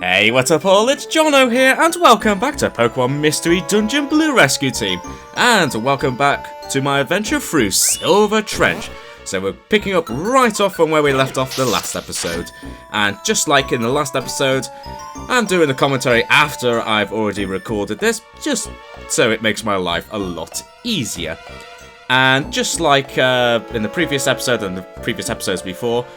Hey, what's up all, it's Jono here, and welcome back to Pokemon Mystery Dungeon Blue Rescue Team. And welcome back to my adventure through Silver Trench. So we're picking up right off from where we left off the last episode. And just like in the last episode, I'm doing the commentary after I've already recorded this, just so it makes my life a lot easier. And just like in the previous episode and the previous episodes before,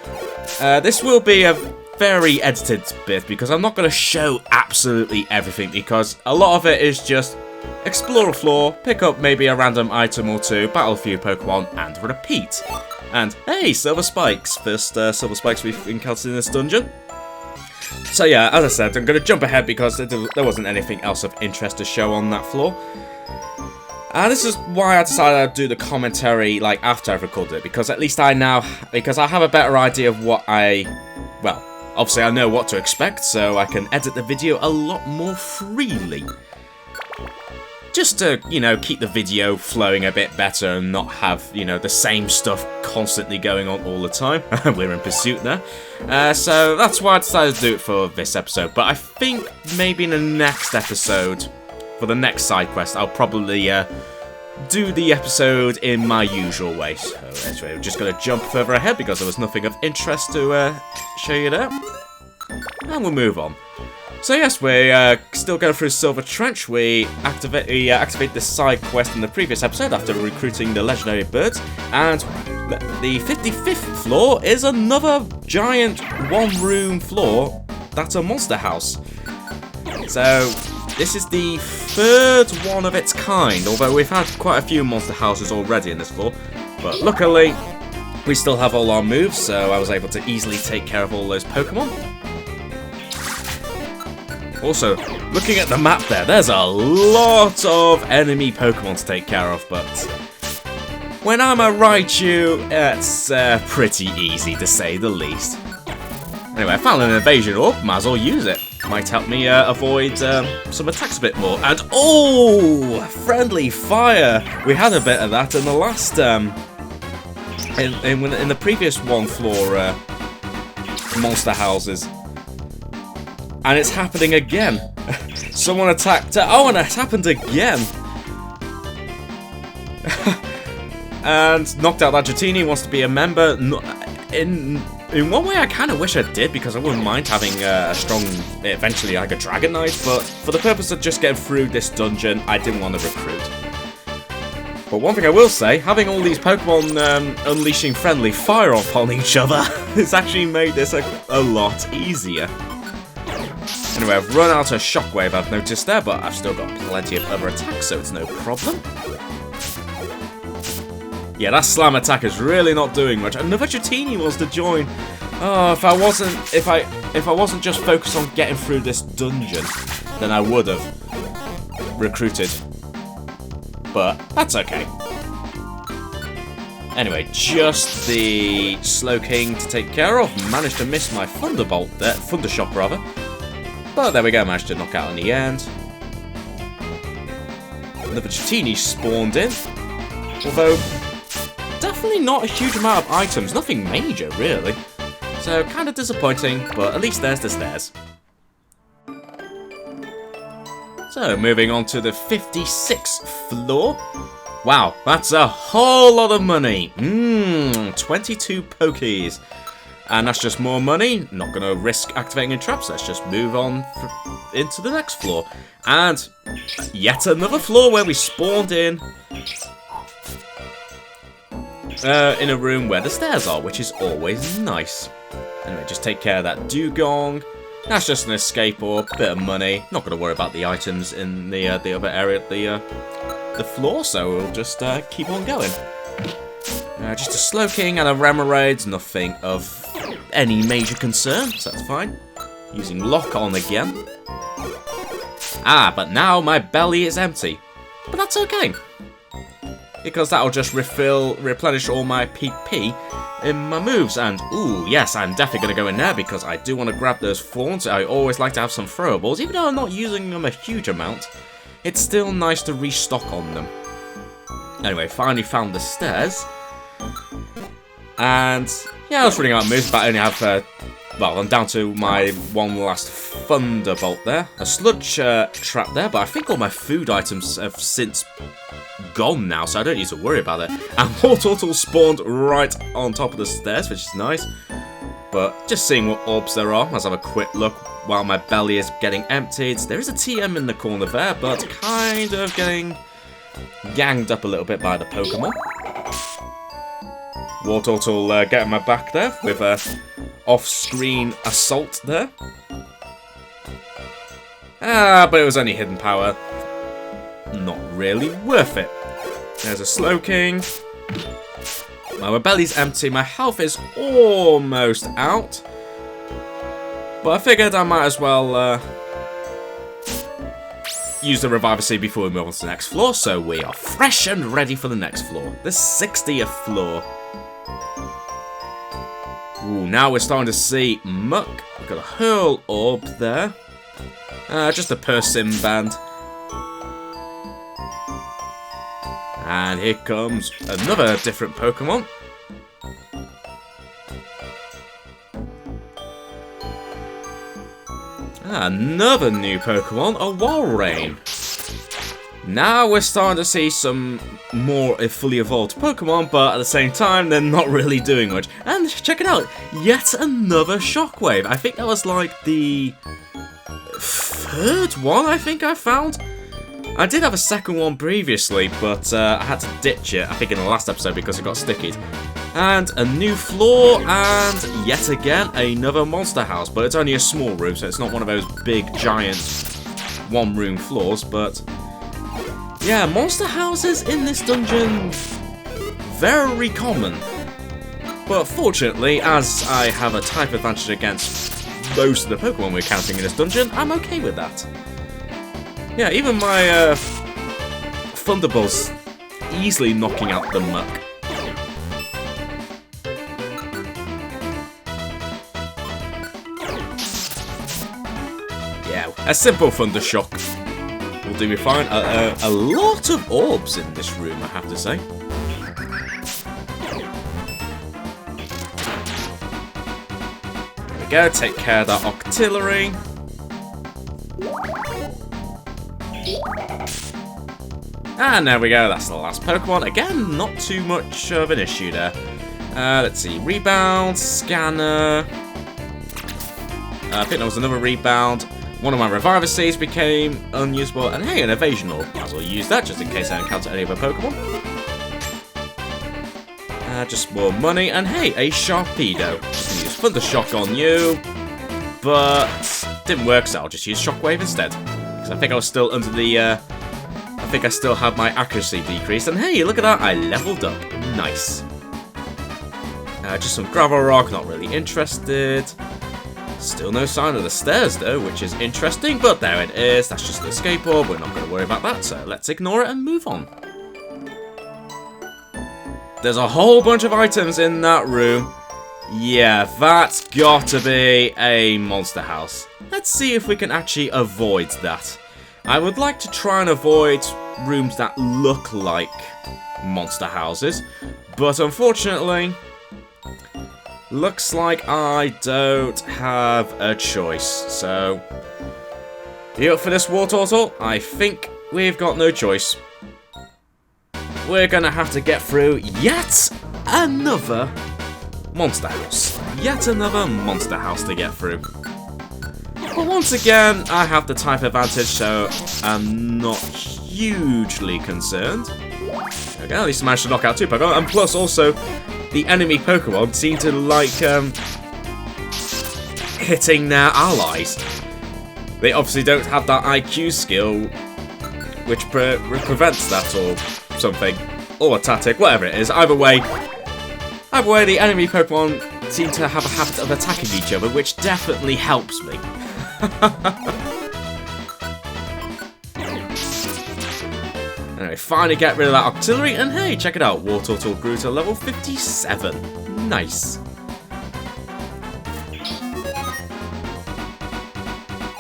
this will be a very edited bit because I'm not going to show absolutely everything, because a lot of it is just explore a floor, pick up maybe a random item or two, battle a few Pokemon, and repeat. And hey, silver spikes! First silver spikes we've encountered in this dungeon. So yeah, as I said, I'm going to jump ahead because there wasn't anything else of interest to show on that floor. And this is why I decided I'd do the commentary like after I've recorded it, because at least I have a better idea of what obviously I know what to expect, so I can edit the video a lot more freely. Just to, keep the video flowing a bit better and not have, the same stuff constantly going on all the time. We're in pursuit there. So that's why I decided to do it for this episode. But I think maybe in the next episode, for the next side quest, I'll probably do the episode in my usual way. So anyway, we're just going to jump further ahead because there was nothing of interest to show you there. And we'll move on. So yes, we're still going through Silver Trench. We activate the side quest in the previous episode after recruiting the legendary birds. And the 55th floor is another giant one-room floor that's a monster house. So this is the third one of its kind, although we've had quite a few monster houses already in this floor. But luckily, we still have all our moves, so I was able to easily take care of all those Pokemon. Also, looking at the map there's a lot of enemy Pokemon to take care of, but when I'm a Raichu, it's pretty easy to say the least. Anyway, I found an evasion orb, might as well use it. Might help me avoid some attacks a bit more. And oh, friendly fire! We had a bit of that in the last, in the previous one floor monster houses. And it's happening again. Someone attacked her. Oh, and it happened again. And knocked out that Dratini, wants to be a member. In one way, I kind of wish I did, because I wouldn't mind having a strong, eventually like a Dragonite, but for the purpose of just getting through this dungeon, I didn't want to recruit. But one thing I will say, having all these Pokemon unleashing friendly fire upon each other has actually made this a lot easier. Anyway, I've run out of Shockwave, I've noticed there, but I've still got plenty of other attacks, so it's no problem. Yeah, that slam attack is really not doing much. Another Dratini wants to join. Oh, if I wasn't just focused on getting through this dungeon, then I would have recruited. But that's okay. Anyway, just the Slowking to take care of. Managed to miss my Thunderbolt there, Thundershock rather. But there we go, managed to knock out in the end. Another Dratini spawned in. Although, definitely not a huge amount of items, nothing major really. So kind of disappointing, but at least there's the stairs. So moving on to the 56th floor. Wow, that's a whole lot of money. 22 Pokies. And that's just more money. Not going to risk activating any traps. Let's just move on into the next floor. And yet another floor where we spawned in a room where the stairs are, which is always nice. Anyway, just take care of that Dugong. That's just an escape orb, bit of money. Not going to worry about the items in the other area of the floor, so we'll just keep on going. Just a Slowking and a Remoraid, nothing of any major concern, so that's fine. Using Lock On again. But now my belly is empty. But that's okay, because that'll just replenish all my PP in my moves. And ooh, yes, I'm definitely going to go in there because I do want to grab those thorns. I always like to have some throwables, even though I'm not using them a huge amount. It's still nice to restock on them. Anyway, finally found the stairs. And yeah, I was running out of moves, but I only have Well, I'm down to my one last Thunderbolt there. A sludge trap there, but I think all my food items have since gone now, so I don't need to worry about it. And more turtles spawned right on top of the stairs, which is nice. But just seeing what orbs there are, let's have a quick look while my belly is getting emptied. There is a TM in the corner there, but kind of getting ganged up a little bit by the Pokemon. War Turtle getting my back there with a off-screen assault there. But it was only hidden power. Not really worth it. There's a Slowking. My belly's empty. My health is almost out. But I figured I might as well use the Reviver Seed before we move on to the next floor. So we are fresh and ready for the next floor. The 60th floor. Ooh, now we're starting to see muck. We've got a Hurl Orb there. Just a Persim Band. And here comes another different Pokemon. Another new Pokemon, a Walrein. Now we're starting to see some more fully evolved Pokemon, but at the same time, they're not really doing much. And check it out, yet another Shockwave. I think that was like the third one I think I found. I did have a second one previously, but I had to ditch it, I think in the last episode because it got stickied. And a new floor, and yet again, another monster house. But it's only a small room, so it's not one of those big, giant, one-room floors, but yeah, monster houses in this dungeon, very common. But fortunately, as I have a type advantage against most of the Pokemon we're counting in this dungeon, I'm okay with that. Yeah, even my Thunderbolt's easily knocking out the muck. Yeah, a simple Thunder Shock will do me fine. A lot of orbs in this room, I have to say. There we go, take care of that Octillery. And there we go, that's the last Pokemon. Again, not too much of an issue there. Let's see, Rebound, Scanner. I think there was another Rebound. One of my Reviver Seeds became unusable. And hey, an Evasion Orb. Might as well use that just in case I encounter any other Pokemon. Just more money. And hey, a Sharpedo. Just gonna use Thunder Shock on you. But didn't work, so I'll just use Shockwave instead. Because I think I was still under the... I think I still had my accuracy decreased. And hey, look at that, I leveled up. Nice. Just some Gravel Rock, not really interested. Still no sign of the stairs though, which is interesting, but there it is. That's just an escape orb, we're not going to worry about that, so let's ignore it and move on. There's a whole bunch of items in that room. Yeah, that's got to be a monster house. Let's see if we can actually avoid that. I would like to try and avoid rooms that look like monster houses, but unfortunately, looks like I don't have a choice. So, you up for this, War Turtle? I think we've got no choice. We're gonna have to get through yet another monster house. Yet another monster house to get through. But once again, I have the type advantage, so I'm not hugely concerned. Okay, at least I managed to knock out two Pokemon, and plus also, the enemy Pokemon seem to like hitting their allies. They obviously don't have that IQ skill, which prevents that or something, or a tactic, whatever it is. Either way, the enemy Pokemon seem to have a habit of attacking each other, which definitely helps me. Anyway, finally get rid of that Octillery, and hey, check it out, War Turtle grew to level 57. Nice.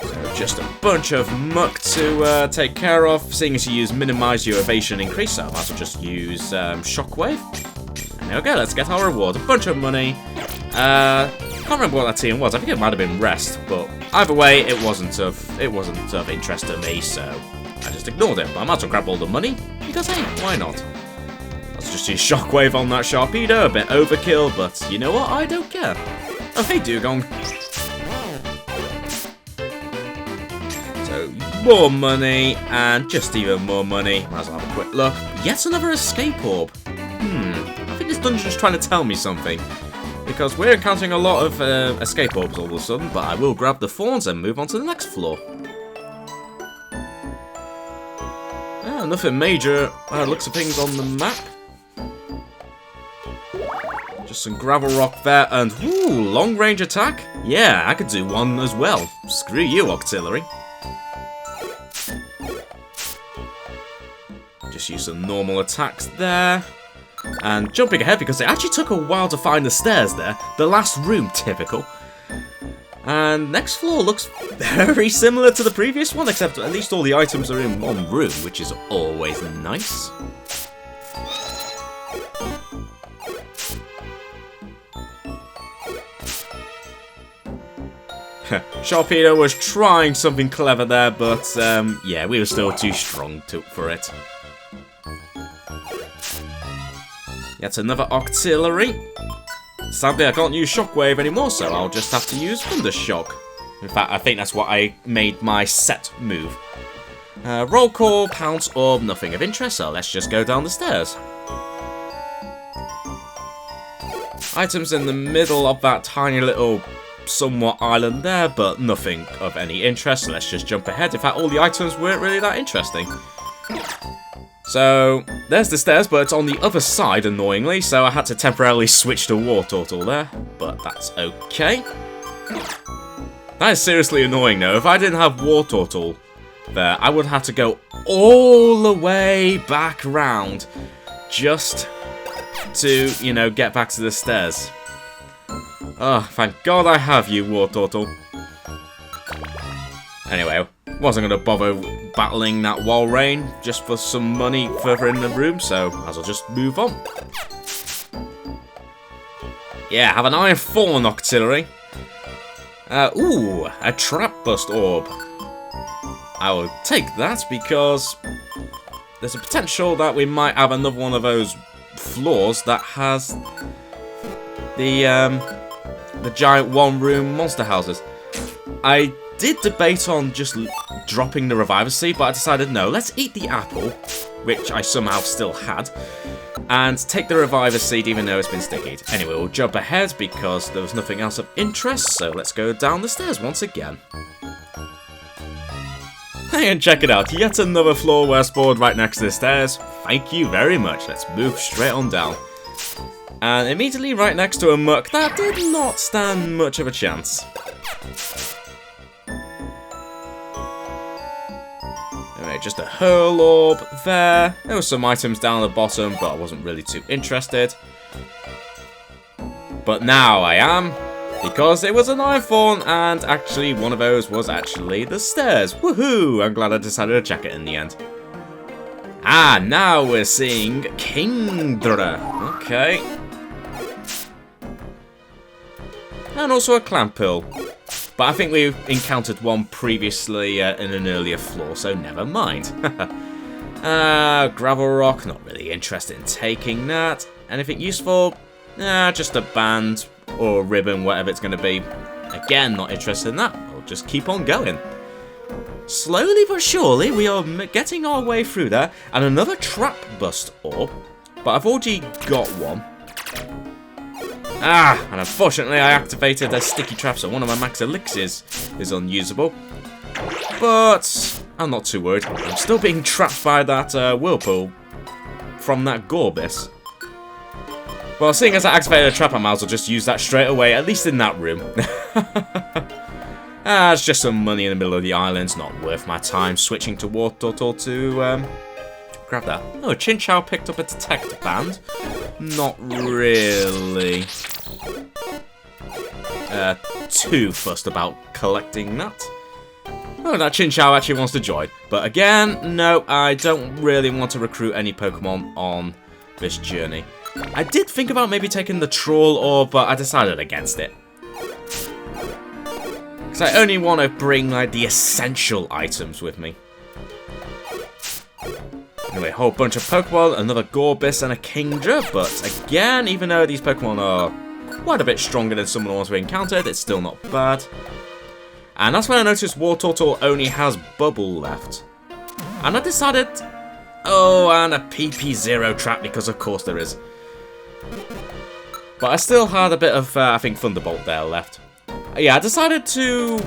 So just a bunch of muck to take care of. Seeing as you use Minimize your Evasion Increase, so I might as well just use Shockwave. And there we go, let's get our reward. A bunch of money. Can't remember what that team was. I think it might have been Rest, but either way, it wasn't of interest to me, so I just ignored it. But I might as well grab all the money because hey, why not? Let's just use Shockwave on that Sharpedo. A bit overkill, but you know what? I don't care. Oh hey, Dugong. So more money and just even more money. Might as well have a quick look. Yet another escape orb. I think this dungeon's trying to tell me something. Because we're encountering a lot of escape orbs all of a sudden, but I will grab the thorns and move on to the next floor. Nothing major looks of things on the map. Just some gravel rock there, and ooh, long range attack? Yeah, I could do one as well. Screw you, Octillery. Just use some normal attacks there. And jumping ahead, because it actually took a while to find the stairs there. The last room, typical. And next floor looks very similar to the previous one, except at least all the items are in one room, which is always nice. Sharpedo was trying something clever there, but yeah, we were still too strong for it. Yet another Octillery. Sadly, I can't use Shockwave anymore, so I'll just have to use Thunder Shock. In fact, I think that's what I made my set move. Roll Call, Pounce Orb, nothing of interest, so let's just go down the stairs. Items in the middle of that tiny little somewhat island there, but nothing of any interest, so let's just jump ahead. In fact, all the items weren't really that interesting. So, there's the stairs, but it's on the other side, annoyingly, so I had to temporarily switch to War Turtle there, but that's okay. That is seriously annoying, though. If I didn't have War Turtle there, I would have to go all the way back round just to, you know, get back to the stairs. Oh, thank God I have you, War Turtle. Anyway, wasn't going to bother battling that wall rain just for some money further in the room, so I will just move on. Yeah, have an Iron Thorn Octillery. Ooh, a Trap Bust Orb. I will take that because there's a potential that we might have another one of those floors that has the giant one-room monster houses. I did debate on just dropping the Reviver Seed, but I decided no, let's eat the apple, which I somehow still had, and take the Reviver Seed even though it's been stickied. Anyway, we'll jump ahead because there was nothing else of interest, so let's go down the stairs once again. Hey, and check it out, yet another floor where I spawned right next to the stairs. Thank you very much. Let's move straight on down. And immediately right next to a muck that did not stand much of a chance. Anyway, just a Hurl Orb there. There were some items down at the bottom, but I wasn't really too interested. But now I am, because it was an Iron Thorn, and actually one of those was actually the stairs. Woohoo! I'm glad I decided to check it in the end. Ah, now we're seeing Kingdra. Okay. And also a Clampill. But I think we've encountered one previously in an earlier floor, so never mind. Gravel Rock, not really interested in taking that. Anything useful? Just a band or a ribbon, whatever it's going to be. Again, not interested in that. We'll just keep on going. Slowly but surely, we are getting our way through there. And another Trap Bust Orb. But I've already got one. And unfortunately I activated a sticky trap, so one of my max elixirs is unusable. But I'm not too worried. I'm still being trapped by that whirlpool from that Gorbis. Well, seeing as I activated a trap, I might as well just use that straight away, at least in that room. It's just some money in the middle of the island, not worth my time switching to War Turtle to grab that. Oh, Chinchou picked up a Detect Band. Not really too fussed about collecting that. Oh, that Chinchou actually wants to join. But again, no, I don't really want to recruit any Pokemon on this journey. I did think about maybe taking the Troll Orb, but I decided against it. Because I only want to bring, like, the essential items with me. Anyway, a whole bunch of Pokeball, another Gorbis and a Kingdra. But again, even though these Pokemon are quite a bit stronger than some of the ones we encountered, it's still not bad. And that's when I noticed Wartortle only has Bubble left. And I decided, oh, and a PP0 trap, because of course there is. But I still had a bit of, I think, Thunderbolt there left. Yeah, I decided to...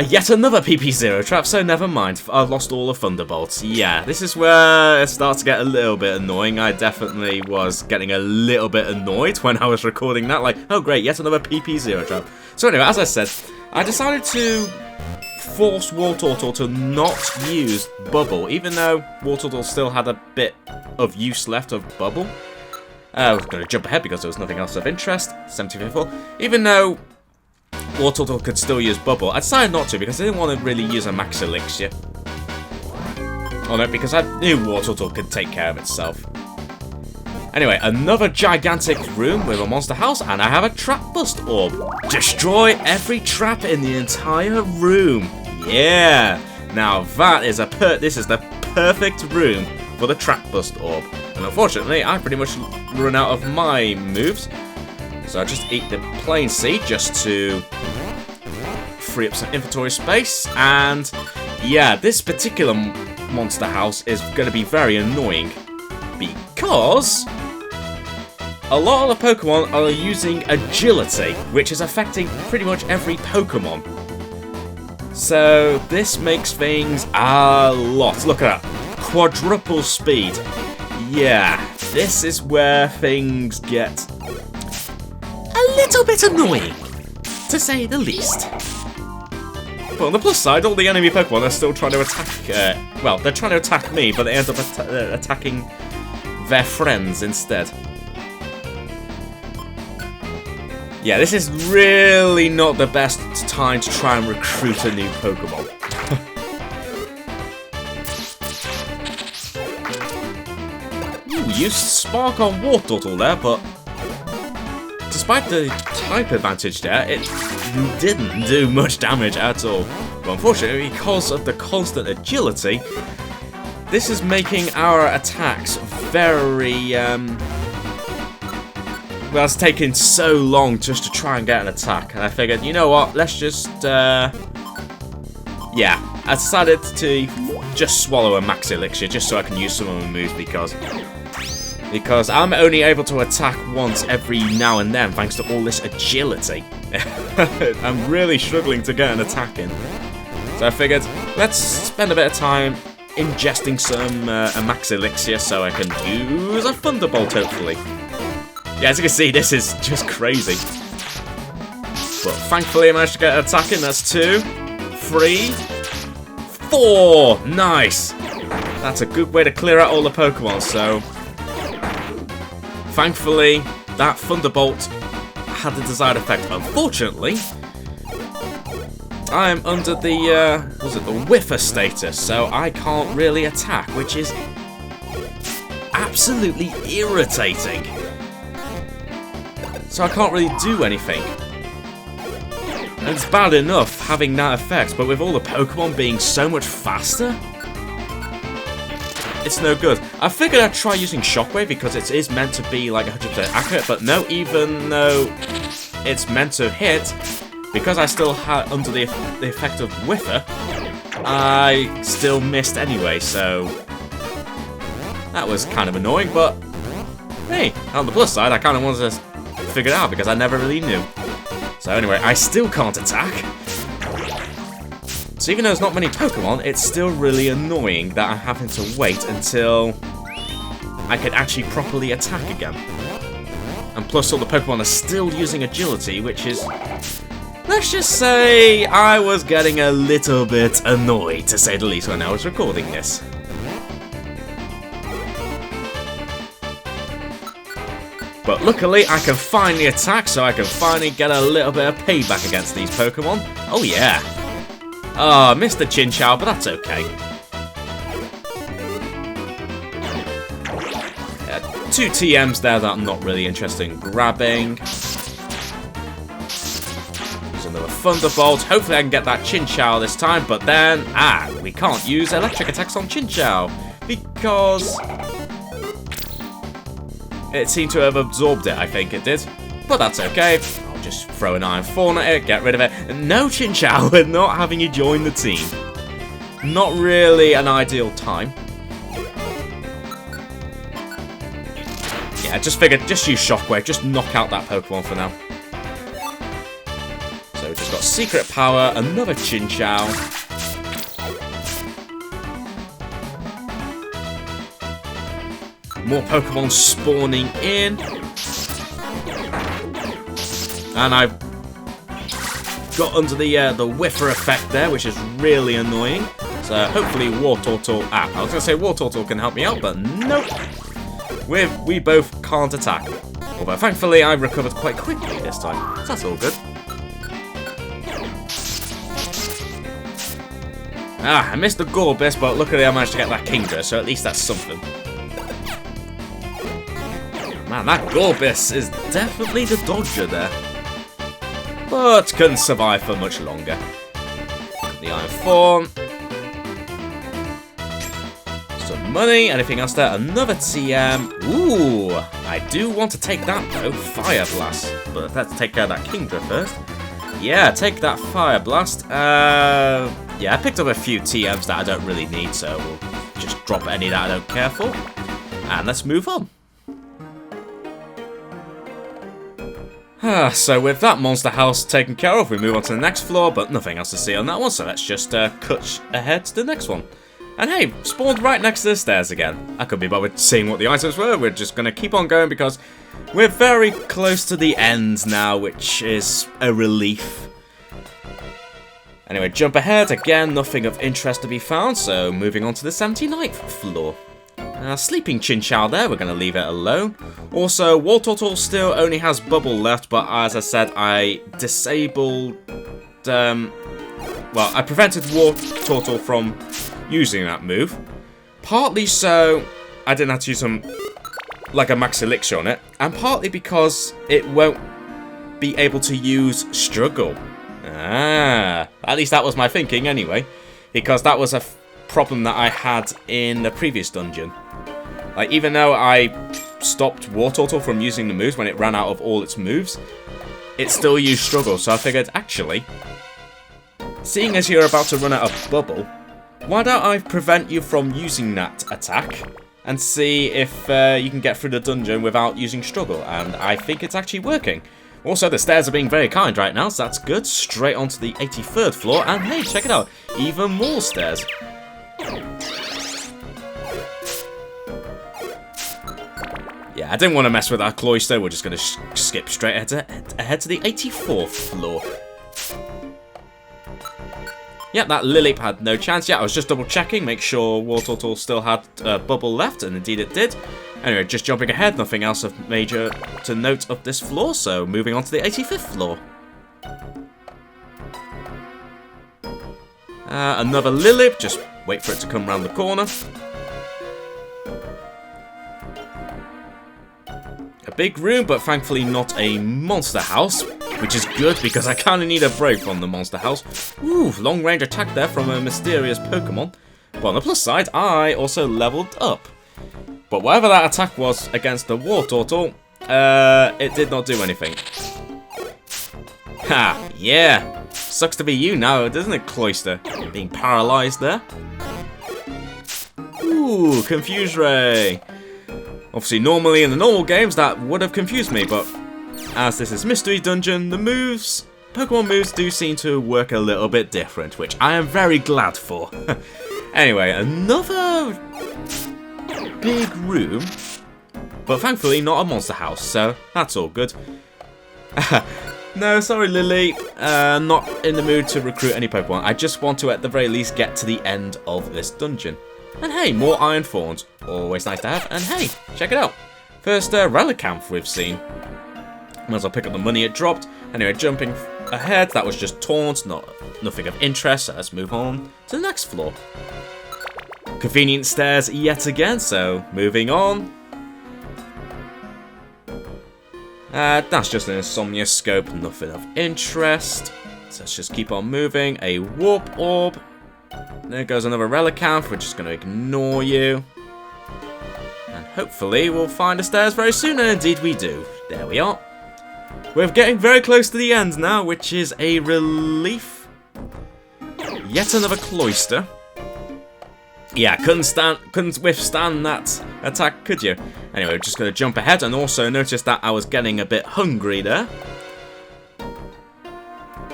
yet another PP0 trap, so never mind. I've lost all the Thunderbolts. Yeah, this is where it starts to get a little bit annoying. I definitely was getting a little bit annoyed when I was recording that. Like, oh great, yet another PP0 trap. So anyway, as I said, I decided to force Wartortle to not use Bubble, even though Wartortle still had a bit of use left of Bubble. I was going to jump ahead because there was nothing else of interest. 75th. Even though Wartortle could still use Bubble, I decided not to because I didn't want to really use a Max Elixir. Oh no, because I knew Wartortle could take care of itself. Anyway, another gigantic room with a monster house, and I have a Trap Bust Orb. Destroy every trap in the entire room. Yeah! Now that is this is the perfect room for the Trap Bust Orb. And unfortunately, I pretty much run out of my moves. So I just eat the plain seed just to free up some inventory space. And yeah, this particular monster house is going to be very annoying because a lot of the Pokemon are using agility, which is affecting pretty much every Pokemon. So this makes things a lot. Look at that. Quadruple speed. Yeah, this is where things get a little bit annoying, to say the least. But on the plus side, all the enemy Pokemon are still trying to attack, well, they're trying to attack me, but they end up attacking their friends instead. Yeah, this is really not the best time to try and recruit a new Pokemon. Ooh, used Spark on Wartortle there, but despite the type advantage there, it didn't do much damage at all. But unfortunately, because of the constant agility, this is making our attacks very, well, it's taking so long just to try and get an attack. And I figured, you know what, let's just, yeah, I decided to just swallow a Max Elixir just so I can use some of my moves because I'm only able to attack once every now and then thanks to all this agility. I'm really struggling to get an attack in. So I figured, let's spend a bit of time ingesting some a Max Elixir so I can use a Thunderbolt, hopefully. Yeah, as you can see, this is just crazy. But thankfully I managed to get an attack in. That's 2, 3, 4. Nice! That's a good way to clear out all the Pokemon, so thankfully, that Thunderbolt had the desired effect. Unfortunately, I'm under the, the Whiffer status, so I can't really attack, which is absolutely irritating. So I can't really do anything. And it's bad enough having that effect, but with all the Pokemon being so much faster, it's no good. I figured I'd try using Shockwave because it is meant to be like 100% accurate, but no, even though it's meant to hit, because I still had under the effect of Whiffer, I still missed anyway, so that was kind of annoying, but hey, on the plus side, I kind of wanted to figure it out because I never really knew. So anyway, I still can't attack. So even though there's not many Pokemon, it's still really annoying that I'm having to wait until I can actually properly attack again. And plus all the Pokemon are still using agility, which is, let's just say, I was getting a little bit annoyed, to say the least, when I was recording this. But luckily, I can finally attack, so I can finally get a little bit of payback against these Pokemon. Oh yeah. Oh, I missed the Chinchou, but that's okay. 2 TMs there that I'm not really interested in grabbing. There's another Thunderbolt. Hopefully I can get that Chinchou this time, but then, we can't use electric attacks on Chinchou because it seemed to have absorbed it, I think it did. But that's okay. I'll just throw an Iron Fawn at it, get rid of it. And no, Chinchou, we're not having you join the team. Not really an ideal time. Yeah, just figured, just use Shockwave, just knock out that Pokemon for now. So we've just got Secret Power, another Chinchou. More Pokemon spawning in. And I've got under the whiffer effect there, which is really annoying. So hopefully Wartortle... I was going to say Wartortle can help me out, but nope. We both can't attack. Although thankfully I recovered quite quickly this time. So that's all good. I missed the Gorbis, but luckily I managed to get that Kingdra, so at least that's something. Man, that Gorbis is definitely the dodger there. But couldn't survive for much longer. The Iron Fawn. Some money. Anything else there? Another TM. Ooh, I do want to take that though. Fire Blast. But let's take care of that Kingdra first. Yeah, take that Fire Blast. Yeah, I picked up a few TMs that I don't really need, so we'll just drop any that I don't care for. And let's move on. So with that monster house taken care of, we move on to the next floor, but nothing else to see on that one, so let's just cut ahead to the next one. And hey, spawned right next to the stairs again. I couldn't be bothered seeing what the items were, we're just going to keep on going because we're very close to the end now, which is a relief. Anyway, jump ahead, again, nothing of interest to be found, so moving on to the 79th floor. Sleeping Chinchou there, we're going to leave it alone. Also, Wartortle still only has Bubble left, but as I said, I disabled... well, I prevented Wartortle from using that move. Partly so I didn't have to use like a Max Elixir on it, and partly because it won't be able to use Struggle. At least that was my thinking anyway, because that was a problem that I had in the previous dungeon. Like, even though I stopped Wartortle from using the moves when it ran out of all its moves, it still used Struggle, so I figured, actually, seeing as you're about to run out of Bubble, why don't I prevent you from using that attack and see if you can get through the dungeon without using Struggle, and I think it's actually working. Also, the stairs are being very kind right now, so that's good. Straight onto the 83rd floor, and hey, check it out, even more stairs. Yeah, I didn't want to mess with that cloister. We're just going to skip straight ahead to the 84th floor. Yeah, that Lilip had no chance yet. I was just double checking, make sure Wartortle still had Bubble left, and indeed it did. Anyway, just jumping ahead, nothing else of major to note of this floor, so moving on to the 85th floor. Another Lilip, just wait for it to come around the corner. A big room, but thankfully not a monster house, which is good because I kind of need a break from the monster house. Ooh, long range attack there from a mysterious Pokemon. But on the plus side, I also leveled up. But whatever that attack was against the Wartortle, it did not do anything. Ha, yeah. Sucks to be you now, doesn't it, Cloyster? Being paralyzed there. Ooh, Confuse Ray. Obviously, normally in the normal games, that would have confused me, but as this is Mystery Dungeon, the moves, Pokemon moves do seem to work a little bit different, which I am very glad for. Anyway, another big room, but thankfully not a monster house, so that's all good. No, sorry Lily, not in the mood to recruit any Pokemon. I just want to at the very least get to the end of this dungeon. And hey, more Iron Thorns, always nice to have, and hey, check it out. First Relicanth we've seen. Might as well pick up the money it dropped. Anyway, jumping ahead, that was just Taunt, nothing of interest, so let's move on to the next floor. Convenient stairs yet again, so moving on. That's just an Insomnia Scope, nothing of interest. So let's just keep on moving. A warp orb. There goes another Relicanth. We're just going to ignore you. And hopefully we'll find the stairs very soon, and indeed we do. There we are. We're getting very close to the end now, which is a relief. Yet another cloister. Yeah, couldn't withstand that attack, could you? Anyway, we're just going to jump ahead, and also notice that I was getting a bit hungry there.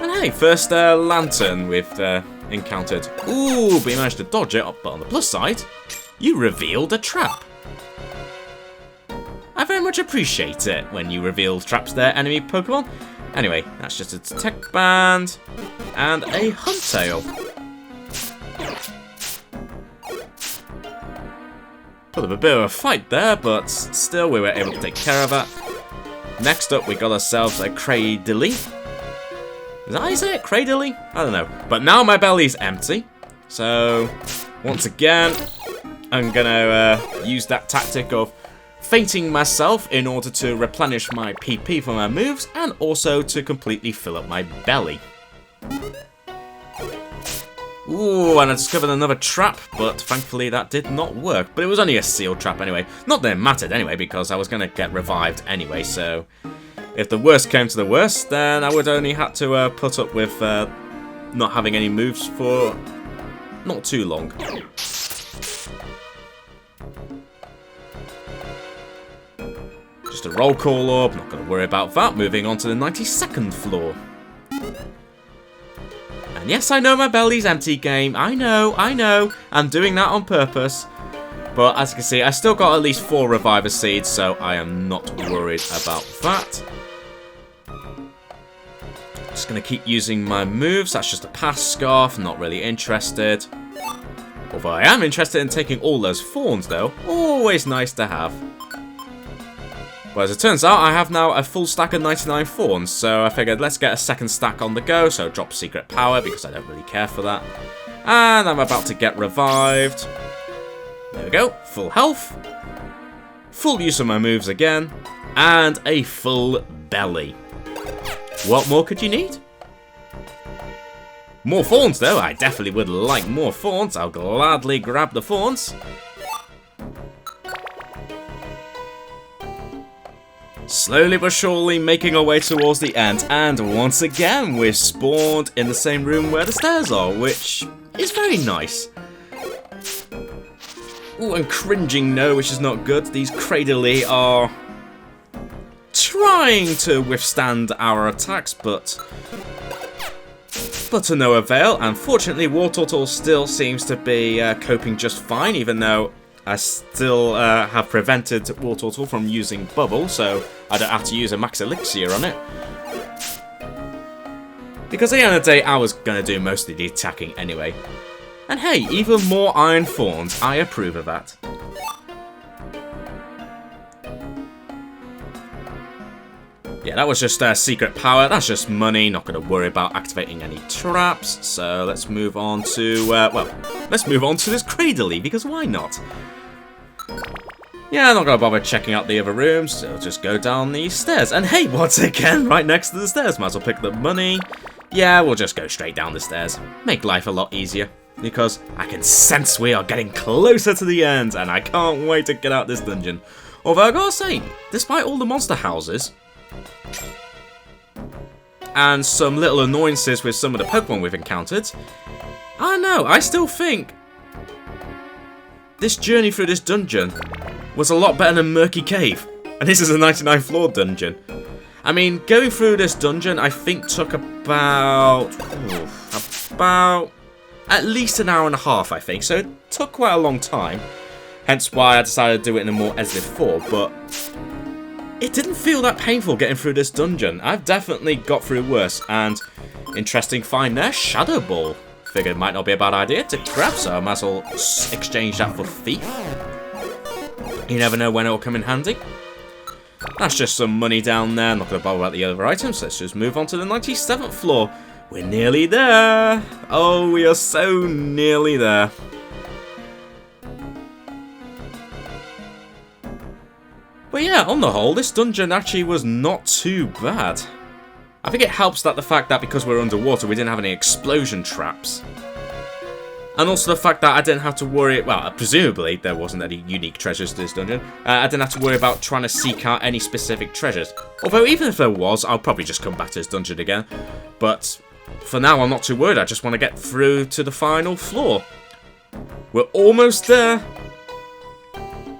And hey, first lantern we've encountered. Ooh, but you managed to dodge it. But on the plus side, you revealed a trap. I very much appreciate it when you reveal traps there, enemy Pokemon. Anyway, that's just a tech band and a Huntail. Put up a bit of a fight there, but still we were able to take care of it. Next up, we got ourselves a Cradily. Is that how you say it? Cradily? I don't know. But now my belly's empty. So, once again, I'm gonna use that tactic of fainting myself in order to replenish my PP for my moves, and also to completely fill up my belly. Ooh, and I discovered another trap, but thankfully that did not work. But it was only a sealed trap anyway. Not that it mattered anyway, because I was going to get revived anyway, so if the worst came to the worst, then I would only have to put up with not having any moves for not too long. Just a roll call orb, not going to worry about that. Moving on to the 92nd floor. And yes, I know my belly's empty, game. I know. I'm doing that on purpose. But as you can see, I still got at least 4 Reviver Seeds, so I am not worried about that. Just going to keep using my moves. That's just a Pass Scarf, not really interested. Although I am interested in taking all those Thorns, though. Always nice to have. Well, as it turns out, I have now a full stack of 99 Thorns, so I figured let's get a second stack on the go, so drop Secret Power, because I don't really care for that. And I'm about to get revived. There we go, full health. Full use of my moves again. And a full belly. What more could you need? More Thorns, though. I definitely would like more Thorns. I'll gladly grab the Thorns. Slowly but surely making our way towards the end, and once again we're spawned in the same room where the stairs are, which is very nice. Ooh, and cringing no, which is not good. These Cradily are trying to withstand our attacks, but to no avail. Unfortunately, Wartortle still seems to be coping just fine, even though I still have prevented Wartortle from using Bubble, so I don't have to use a Max Elixir on it. Because at the end of the day, I was going to do most of the attacking anyway. And hey, even more Iron Thorns. I approve of that. Yeah, that was just Secret Power. That's just money. Not going to worry about activating any traps. So let's move on to, let's move on to this Cradily, because why not? Yeah, I'm not going to bother checking out the other rooms, so I'll just go down these stairs. And hey, once again, right next to the stairs, might as well pick the money. Yeah, we'll just go straight down the stairs. Make life a lot easier, because I can sense we are getting closer to the end, and I can't wait to get out this dungeon. Although I gotta say, despite all the monster houses, and some little annoyances with some of the Pokemon we've encountered, I don't know, I still think this journey through this dungeon was a lot better than Murky Cave. And this is a 99 floor dungeon. I mean, going through this dungeon, I think took about at least an hour and a half, I think. So it took quite a long time. Hence why I decided to do it in a more Eslith form. But it didn't feel that painful getting through this dungeon. I've definitely got through worse. And interesting find there, Shadow Ball. Figured it might not be a bad idea to grab, so I might as well exchange that for Thief. You never know when it'll come in handy. That's just some money down there. I'm not going to bother about the other items. Let's just move on to the 97th floor. We're nearly there. Oh, we are so nearly there. But yeah, on the whole, this dungeon actually was not too bad. I think it helps that the fact that because we're underwater, we didn't have any explosion traps. And also the fact that I didn't have to worry, well, presumably there wasn't any unique treasures to this dungeon. I didn't have to worry about trying to seek out any specific treasures. Although even if there was, I'll probably just come back to this dungeon again. But for now, I'm not too worried. I just want to get through to the final floor. We're almost there.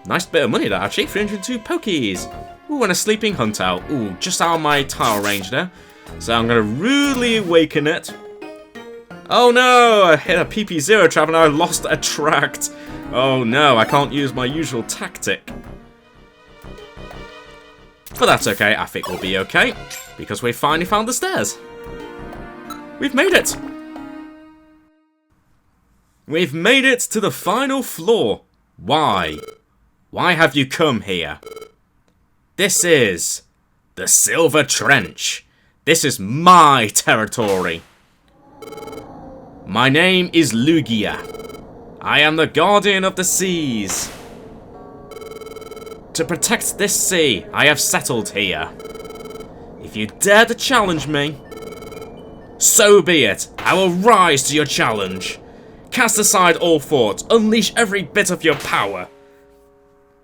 Nice bit of money that actually, 302 Pokies. Ooh, and a sleeping hunt out. Ooh, just out of my tile range there. So I'm going to rudely awaken it. Oh no, I hit a PP0 trap and I lost a tract. Oh no, I can't use my usual tactic. But that's okay, I think we'll be okay. Because we finally found the stairs. We've made it. We've made it to the final floor. Why? Why have you come here? This is the Silver Trench. This is my territory. My name is Lugia. I am the guardian of the seas. To protect this sea, I have settled here. If you dare to challenge me, so be it. I will rise to your challenge. Cast aside all thoughts. Unleash every bit of your power.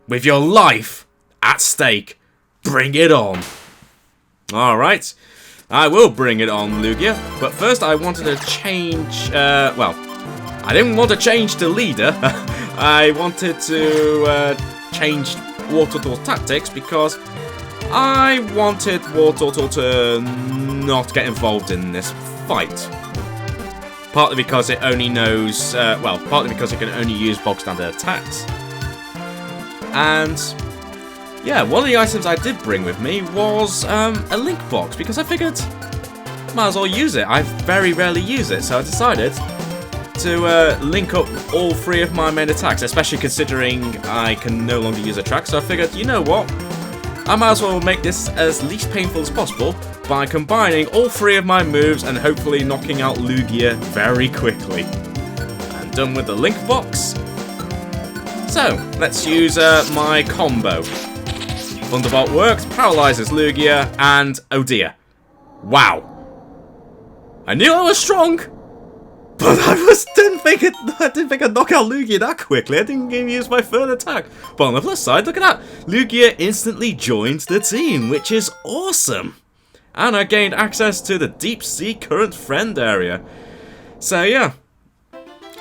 With your life at stake, bring it on. Alright. I will bring it on, Lugia. But first I wanted to change, well, I didn't want to change the leader. I wanted to change War Turtle's tactics because I wanted War Turtle to not get involved in this fight. Partly because it only knows, well, partly because it can only use bog standard attacks. And yeah, one of the items I did bring with me was a link box, because I figured might as well use it. I very rarely use it, so I decided to link up all three of my main attacks, especially considering I can no longer use a track. So I figured, you know what? I might as well make this as least painful as possible by combining all three of my moves and hopefully knocking out Lugia very quickly. I'm done with the link box. So, let's use my combo. Thunderbolt works, paralyzes Lugia, and oh dear. Wow. I knew I was strong, but I didn't think I'd knock out Lugia that quickly. I didn't even use my third attack. But on the plus side, look at that. Lugia instantly joined the team, which is awesome. And I gained access to the deep sea current friend area. So yeah.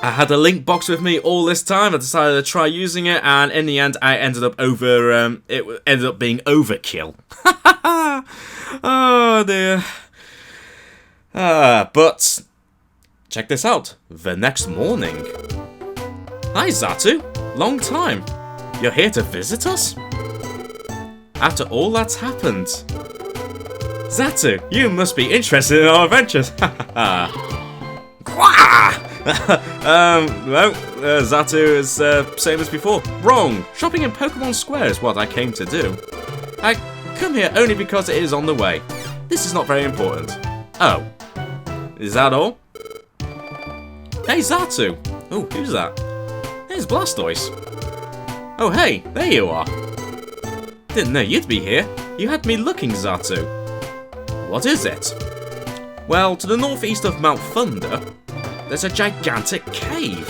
I had a link box with me all this time. I decided to try using it, and in the end, I ended up it ended up being overkill. Oh dear. But check this out. The next morning. Hi Zatu. Long time. You're here to visit us? After all that's happened. Zatu, you must be interested in our adventures. No, Zatu is same as before. Wrong. Shopping in Pokémon Square is what I came to do. I come here only because it is on the way. This is not very important. Oh. Is that all? Hey, Zatu. Oh, who's that? There's Blastoise. Oh, hey, there you are. Didn't know you'd be here. You had me looking, Zatu. What is it? Well, to the northeast of Mount Thunder, there's a gigantic cave.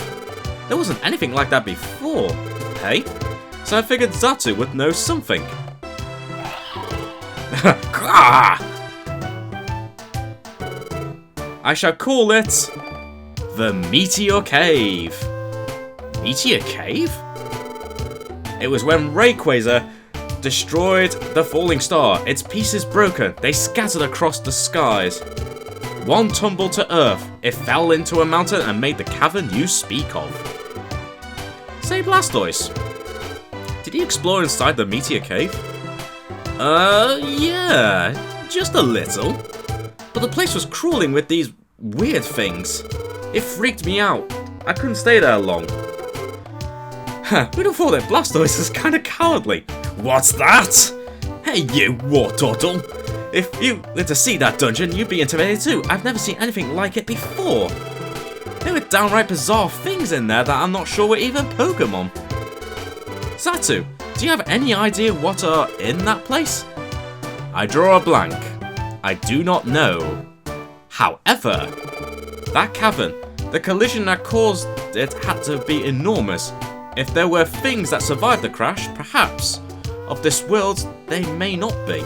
There wasn't anything like that before, hey? So I figured Zatu would know something. I shall call it the Meteor Cave. Meteor Cave? It was when Rayquaza destroyed the falling star. Its pieces broken. They scattered across the skies. One tumbled to earth. It fell into a mountain and made the cavern you speak of. Say, Blastoise, did you explore inside the Meteor Cave? Yeah, just a little. But the place was crawling with these weird things. It freaked me out. I couldn't stay there long. Who'd have thought that Blastoise is kind of cowardly? What's that? Hey, you war turtle. If you were to see that dungeon, you'd be intimidated too. I've never seen anything like it before. There were downright bizarre things in there that I'm not sure were even Pokemon. Zatu, do you have any idea what are in that place? I draw a blank. I do not know. However, that cavern, the collision that caused it had to be enormous. If there were things that survived the crash, perhaps, of this world, they may not be.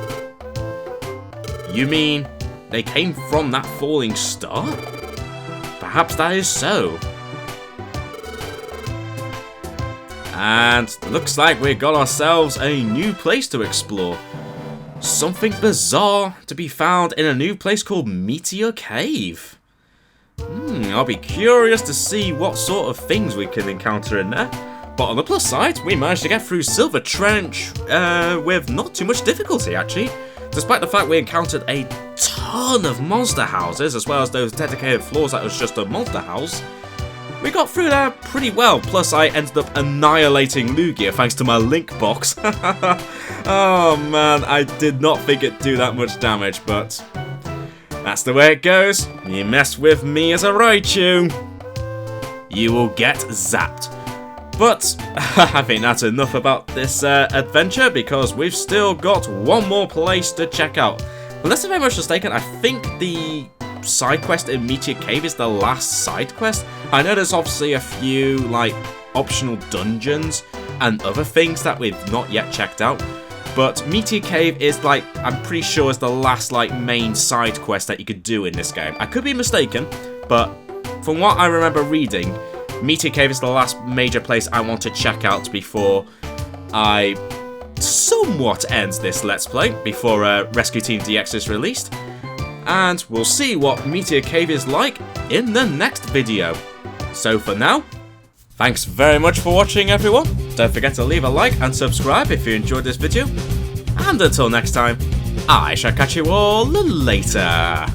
You mean they came from that falling star? Perhaps that is so. And looks like we got ourselves a new place to explore. Something bizarre to be found in a new place called Meteor Cave. I'll be curious to see what sort of things we can encounter in there. But on the plus side, we managed to get through Silver Trench with not too much difficulty, actually. Despite the fact we encountered a ton of monster houses, as well as those dedicated floors that was just a monster house, we got through there pretty well. Plus, I ended up annihilating Lugia thanks to my link box. Oh man, I did not think it'd do that much damage, but that's the way it goes. You mess with me as a Raichu, you will get zapped. But I think that's enough about this adventure, because we've still got one more place to check out. Unless I'm very much mistaken, I think the side quest in Meteor Cave is the last side quest. I know there's obviously a few like optional dungeons and other things that we've not yet checked out, but Meteor Cave is like, I'm pretty sure is the last like main side quest that you could do in this game. I could be mistaken, but from what I remember reading, Meteor Cave is the last major place I want to check out before I somewhat end this Let's Play, before Rescue Team DX is released. And we'll see what Meteor Cave is like in the next video. So for now, thanks very much for watching, everyone. Don't forget to leave a like and subscribe if you enjoyed this video. And until next time, I shall catch you all later.